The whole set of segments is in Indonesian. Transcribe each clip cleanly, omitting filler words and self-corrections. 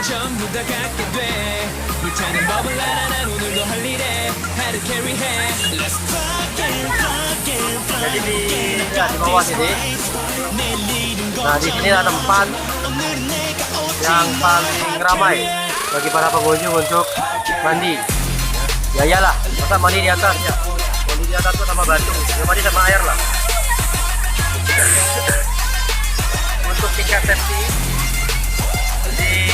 전부 다 갖게 돼 불타는 법을 알아 난 오늘도 할 일에 하루 carry 해 Let's plug in, plug in, Jadi di bawah sini. Nah, di sini ada tempat yang paling ramai bagi para pengunjung untuk mandi. Ya iyalah, masa mandi di atas ya. Mandi di atas tuh sama batu, ya mandi sama air lah. Untuk tingkat safety di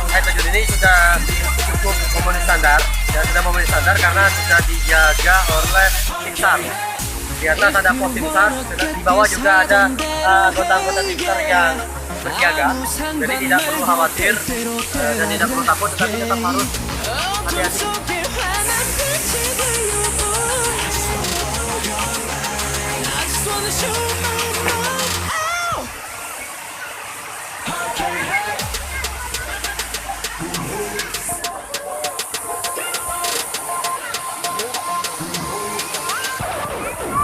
air terjun ini sudah cukup memenuhi standar, dan sudah memenuhi standar karena sudah dijaga oleh tim SAR. Di atas ada pos tim SAR, dan di bawah juga ada anggota-anggota tim SAR yang bersiaga. Jadi tidak perlu khawatir dan tidak perlu takut, tetapi tetap harus hati-hati.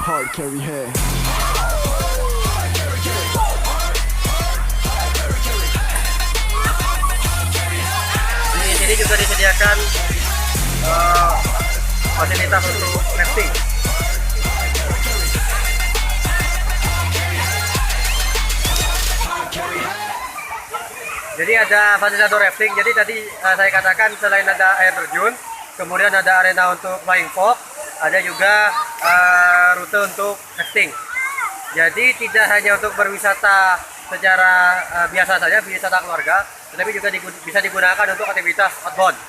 Hard carry hair. Di sini juga disediakan fasilitas untuk rafting. Jadi ada fasilitas rafting. Jadi tadi saya katakan selain ada air terjun, kemudian ada arena untuk flying fox, ada juga rute untuk rafting. Jadi tidak hanya untuk berwisata secara biasa saja, wisata keluarga, tetapi juga bisa digunakan untuk aktivitas outbound.